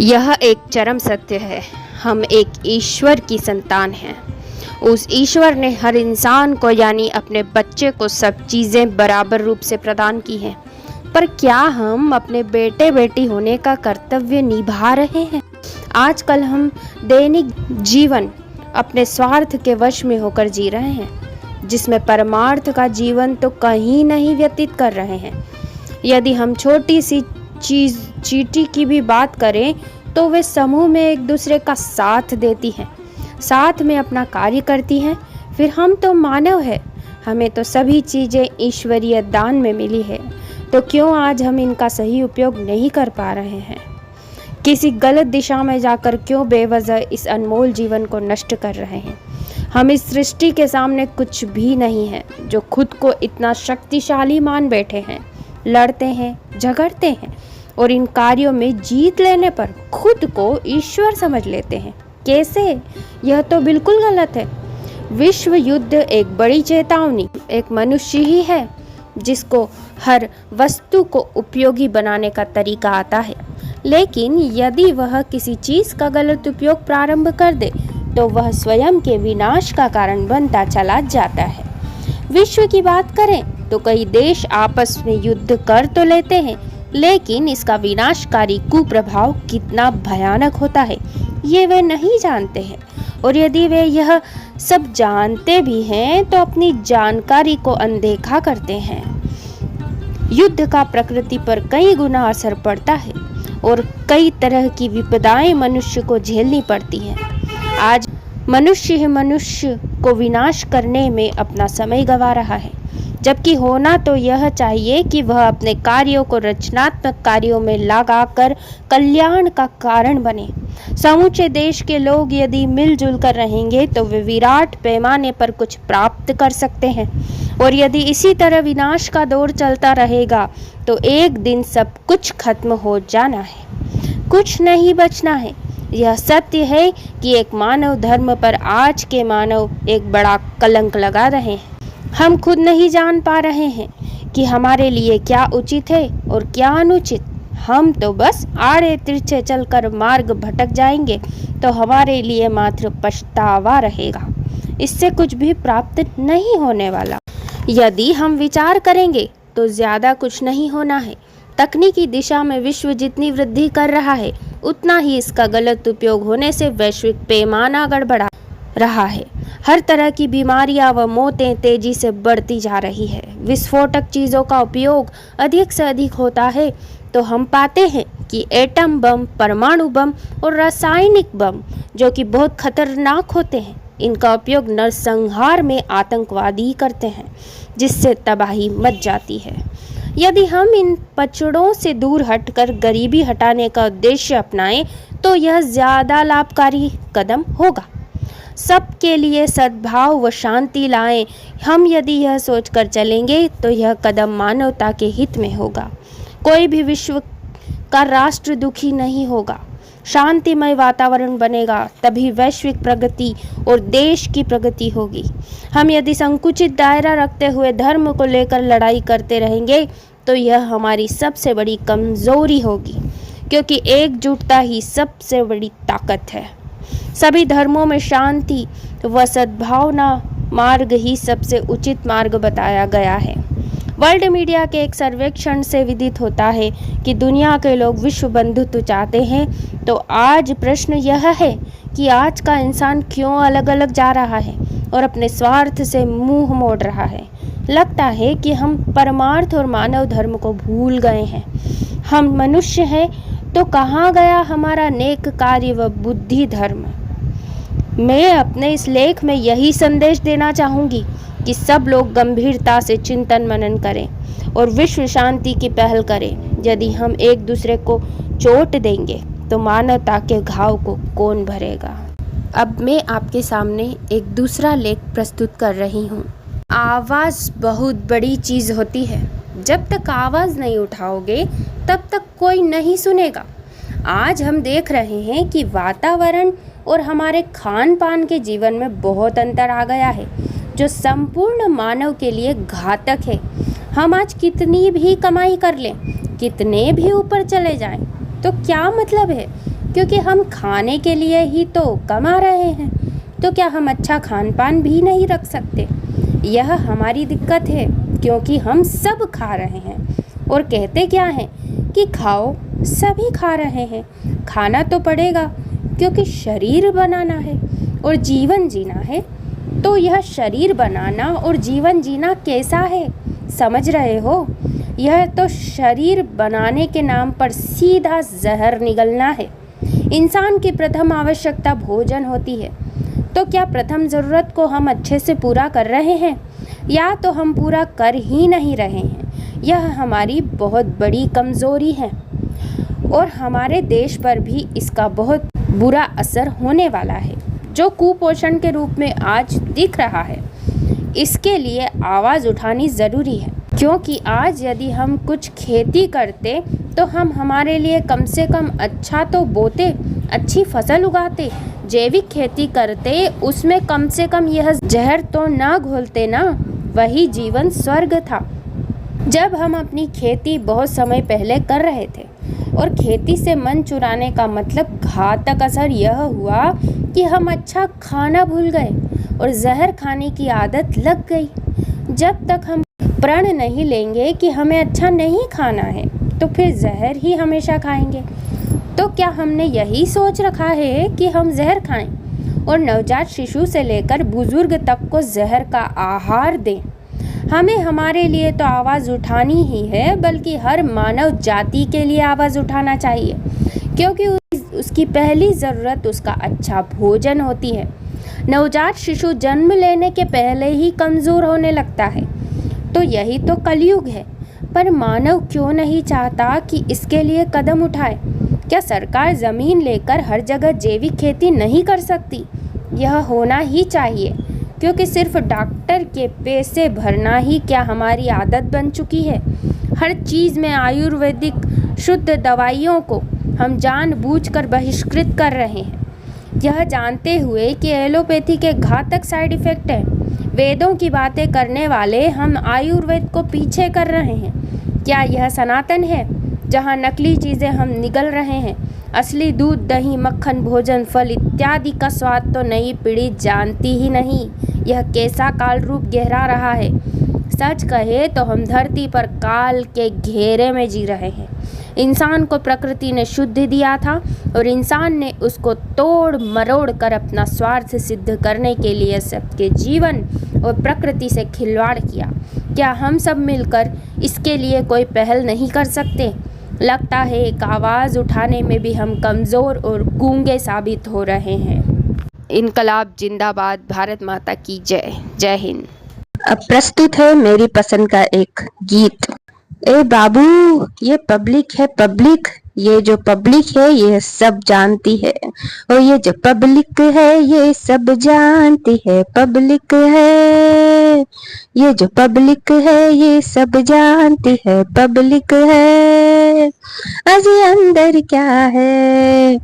यह एक चरम सत्य है। हम एक ईश्वर की संतान हैं। उस ईश्वर ने हर इंसान को यानी अपने बच्चे को सब चीज़ें बराबर रूप से प्रदान की हैं। पर क्या हम अपने बेटे बेटी होने का कर्तव्य निभा रहे हैं? आजकल हम दैनिक जीवन अपने स्वार्थ के वश में होकर जी रहे हैं, जिसमें परमार्थ का जीवन तो कहीं नहीं व्यतीत कर रहे हैं। यदि हम छोटी सी चींटी की भी बात करें तो वे समूह में एक दूसरे का साथ देती हैं, साथ में अपना कार्य करती हैं। फिर हम तो मानव हैं, हमें तो सभी चीज़ें ईश्वरीय दान में मिली है, तो क्यों आज हम इनका सही उपयोग नहीं कर पा रहे हैं? किसी गलत दिशा में जाकर क्यों बेवजह इस अनमोल जीवन को नष्ट कर रहे हैं? हम इस सृष्टि के सामने कुछ भी नहीं है, जो खुद को इतना शक्तिशाली मान बैठे हैं, लड़ते हैं, झगड़ते हैं और इन कार्यों में जीत लेने पर खुद को ईश्वर समझ लेते हैं। कैसे? यह तो बिल्कुल गलत है। विश्व युद्ध एक बड़ी चेतावनी एक मनुष्य ही है जिसको हर वस्तु को उपयोगी बनाने का तरीका आता है, लेकिन यदि वह किसी चीज़ का गलत उपयोग प्रारंभ कर दे तो वह स्वयं के विनाश का कारण बनता चला जाता है। विश्व की बात करें तो कई देश आपस में युद्ध कर तो लेते हैं, लेकिन इसका विनाशकारी कुप्रभाव कितना भयानक होता है ये वे नहीं जानते हैं। और यदि वे यह सब जानते भी हैं तो अपनी जानकारी को अनदेखा करते हैं। युद्ध का प्रकृति पर कई गुना असर पड़ता है और कई तरह की विपदाएं मनुष्य को झेलनी पड़ती हैं। आज मनुष्य ही मनुष्य को विनाश करने में अपना समय गंवा रहा है, जबकि होना तो यह चाहिए कि वह अपने कार्यों को रचनात्मक कार्यों में लगाकर कल्याण का कारण बने। समूचे देश के लोग यदि मिलजुल कर रहेंगे तो वे विराट पैमाने पर कुछ प्राप्त कर सकते हैं, और यदि इसी तरह विनाश का दौर चलता रहेगा तो एक दिन सब कुछ खत्म हो जाना है, कुछ नहीं बचना है। यह सत्य है कि एक मानव धर्म पर आज के मानव एक बड़ा कलंक लगा रहे हैं। हम खुद नहीं जान पा रहे हैं कि हमारे लिए क्या उचित है और क्या अनुचित। हम तो बस आड़े तिरछे चलकर मार्ग भटक जाएंगे तो हमारे लिए मात्र पछतावा रहेगा, इससे कुछ भी प्राप्त नहीं होने वाला। यदि हम विचार करेंगे तो ज़्यादा कुछ नहीं होना है। तकनीकी दिशा में विश्व जितनी वृद्धि कर रहा है उतना ही इसका गलत उपयोग होने से वैश्विक पैमाना गड़बड़ा रहा है। हर तरह की बीमारियां व मौतें तेजी से बढ़ती जा रही है। विस्फोटक चीज़ों का उपयोग अधिक से अधिक होता है तो हम पाते हैं कि एटम बम, परमाणु बम और रासायनिक बम, जो कि बहुत खतरनाक होते हैं, इनका उपयोग नरसंहार में आतंकवादी करते हैं, जिससे तबाही मच जाती है। यदि हम इन पचड़ों से दूर हटकर गरीबी हटाने का उद्देश्य अपनाएं तो यह ज़्यादा लाभकारी कदम होगा। सबके लिए सद्भाव व शांति लाएं। हम यदि यह सोचकर चलेंगे तो यह कदम मानवता के हित में होगा। कोई भी विश्व का राष्ट्र दुखी नहीं होगा। शांतिमय वातावरण बनेगा तभी वैश्विक प्रगति और देश की प्रगति होगी। हम यदि संकुचित दायरा रखते हुए धर्म को लेकर लड़ाई करते रहेंगे तो यह हमारी सबसे बड़ी कमजोरी होगी, क्योंकि एकजुटता ही सबसे बड़ी ताकत है। सभी धर्मों में शांति व सद्भावना मार्ग ही सबसे उचित मार्ग बताया गया है। वर्ल्ड मीडिया के एक सर्वेक्षण से विदित होता है कि दुनिया के लोग विश्व बंधुत्व चाहते हैं। तो आज प्रश्न यह है कि आज का इंसान क्यों अलग अलग जा रहा है और अपने स्वार्थ से मुंह मोड़ रहा है? लगता है कि हम परमार्थ और मानव धर्म को भूल गए हैं। हम मनुष्य हैं तो कहाँ गया हमारा नेक कार्य व बुद्धि धर्म? मैं अपने इस लेख में यही संदेश देना चाहूँगी कि सब लोग गंभीरता से चिंतन मनन करें और विश्व शांति की पहल करें। यदि हम एक दूसरे को चोट देंगे तो मानवता के घाव को कौन भरेगा? अब मैं आपके सामने एक दूसरा लेख प्रस्तुत कर रही हूँ। आवाज़ बहुत बड़ी चीज़ होती है। जब तक आवाज़ नहीं उठाओगे तब तक कोई नहीं सुनेगा। आज हम देख रहे हैं कि वातावरण और हमारे खान पान के जीवन में बहुत अंतर आ गया है, जो संपूर्ण मानव के लिए घातक है। हम आज कितनी भी कमाई कर लें, कितने भी ऊपर चले जाएं, तो क्या मतलब है क्योंकि हम खाने के लिए ही तो कमा रहे हैं। तो क्या हम अच्छा खान पान भी नहीं रख सकते? यह हमारी दिक्कत है, क्योंकि हम सब खा रहे हैं और कहते क्या हैं कि खाओ, सभी खा रहे हैं। खाना तो पड़ेगा, क्योंकि शरीर बनाना है और जीवन जीना है। तो यह शरीर बनाना और जीवन जीना कैसा है, समझ रहे हो? यह तो शरीर बनाने के नाम पर सीधा जहर निगलना है। इंसान की प्रथम आवश्यकता भोजन होती है। तो क्या प्रथम ज़रूरत को हम अच्छे से पूरा कर रहे हैं, या तो हम पूरा कर ही नहीं रहे हैं? यह हमारी बहुत बड़ी कमज़ोरी है और हमारे देश पर भी इसका बहुत बुरा असर होने वाला है, जो कुपोषण के रूप में आज दिख रहा है। इसके लिए आवाज़ उठानी ज़रूरी है, क्योंकि आज यदि हम कुछ खेती करते तो हम हमारे लिए कम से कम अच्छा तो बोते, अच्छी फसल उगाते, जैविक खेती करते, उसमें कम से कम यह जहर तो ना घोलते ना। वही जीवन स्वर्ग था। जब हम अपनी खेती बहुत समय पहले कर रहे थे और खेती से मन चुराने का मतलब घातक असर यह हुआ कि हम अच्छा खाना भूल गए और जहर खाने की आदत लग गई। जब तक हम प्रण नहीं लेंगे कि हमें अच्छा नहीं खाना है, तो फिर जहर ही हमेशा खाएंगे। तो क्या हमने यही सोच रखा है कि हम जहर खाएं और नवजात शिशु से लेकर बुजुर्ग तक को जहर का आहार दें? हमें हमारे लिए तो आवाज़ उठानी ही है, बल्कि हर मानव जाति के लिए आवाज़ उठाना चाहिए, क्योंकि उसकी पहली ज़रूरत उसका अच्छा भोजन होती है। नवजात शिशु जन्म लेने के पहले ही कमज़ोर होने लगता है। तो यही तो कलयुग है। पर मानव क्यों नहीं चाहता कि इसके लिए कदम उठाए? क्या सरकार ज़मीन लेकर हर जगह जैविक खेती नहीं कर सकती? यह होना ही चाहिए, क्योंकि सिर्फ डॉक्टर के पैसे भरना ही क्या हमारी आदत बन चुकी है? हर चीज़ में आयुर्वेदिक शुद्ध दवाइयों को हम जानबूझकर बहिष्कृत कर रहे हैं, यह जानते हुए कि एलोपैथी के घातक साइड इफ़ेक्ट हैं। वेदों की बातें करने वाले हम आयुर्वेद को पीछे कर रहे हैं। क्या यह सनातन है, जहाँ नकली चीज़ें हम निगल रहे हैं? असली दूध, दही, मक्खन, भोजन, फल इत्यादि का स्वाद तो नई पीढ़ी जानती ही नहीं। यह कैसा काल रूप गहरा रहा है। सच कहे तो हम धरती पर काल के घेरे में जी रहे हैं। इंसान को प्रकृति ने शुद्ध दिया था और इंसान ने उसको तोड़ मरोड़ कर अपना स्वार्थ सिद्ध करने के लिए सबके जीवन और प्रकृति से खिलवाड़ किया। क्या हम सब मिलकर इसके लिए कोई पहल नहीं कर सकते? लगता है एक आवाज़ उठाने में भी हम कमज़ोर और गूंगे साबित हो रहे हैं। इनकलाब जिंदाबाद, भारत माता की जय। जय हिंद। अब प्रस्तुत है मेरी पसंद का एक गीत। ए बाबू, ये पब्लिक है पब्लिक, ये जो पब्लिक है ये सब जानती है, और ये जो पब्लिक है ये सब जानती है। पब्लिक है, ये जो पब्लिक है ये सब जानती है। पब्लिक है, अजी अंदर क्या है,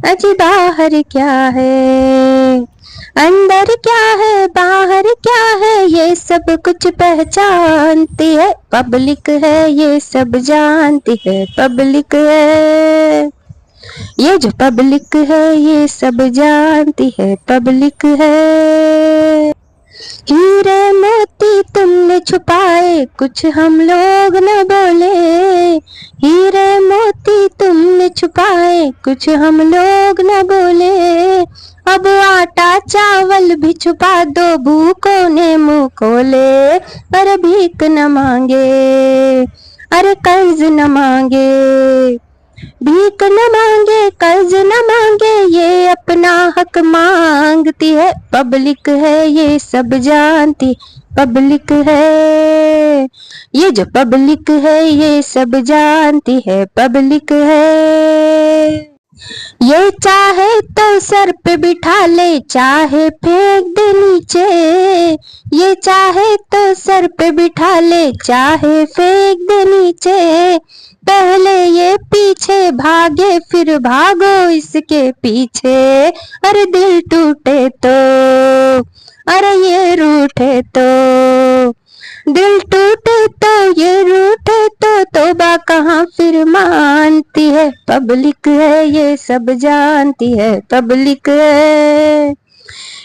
अजी बाहर क्या है, अंदर क्या है बाहर क्या है, ये सब कुछ पहचानती है। पब्लिक है, ये सब जानती है। पब्लिक है, ये जो पब्लिक है ये सब जानती है। पब्लिक है, हीरे मोती तुमने छुपाए कुछ हम लोग न बोले, हीरे मोती तुमने छुपाए कुछ हम लोग न बोले, अब आटा चावल भी छुपा दो भूखों ने मुंह खोले। पर भीख न मांगे, अरे कर्ज न मांगे, भीख न मांगे कर्ज न मांगे, ये अपना हक मांगती है। पब्लिक है, ये सब जानती। पब्लिक है, ये जो पब्लिक है ये सब जानती है। पब्लिक है, ये चाहे तो सर पे बिठा ले, चाहे फेंक दे नीचे, ये चाहे तो सर पे बिठा ले, चाहे फेंक दे नीचे, पहले ये पीछे भागे फिर भागो इसके पीछे। अरे दिल टूटे तो, अरे ये रूठे तो, दिल टूटे तो ये रूठे तो, तौबा कहाँ फिर मानती है। पब्लिक है ये सब जानती है, पब्लिक है।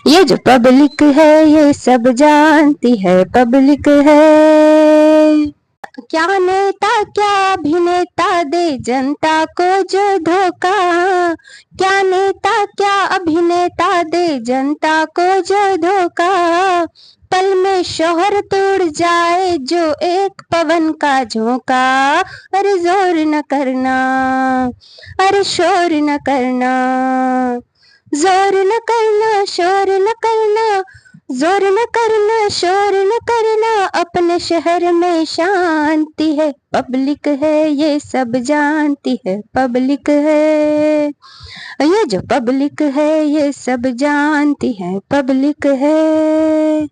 ये जो पब्लिक है ये सब जानती है, पब्लिक है। क्या नेता क्या अभिनेता दे जनता को जो धोखा, क्या नेता क्या अभिनेता दे जनता को जो धोखा, पल में शोहर तोड़ जाए जो एक पवन का झोंका। अरे जोर न करना, अरे शोर न करना, जोर न करना, शोर न करना, जोर न करना, शोर न करना, अपने शहर में शांति है, पब्लिक है ये सब जानती है, पब्लिक है। ये जो पब्लिक है ये सब जानती है, पब्लिक है।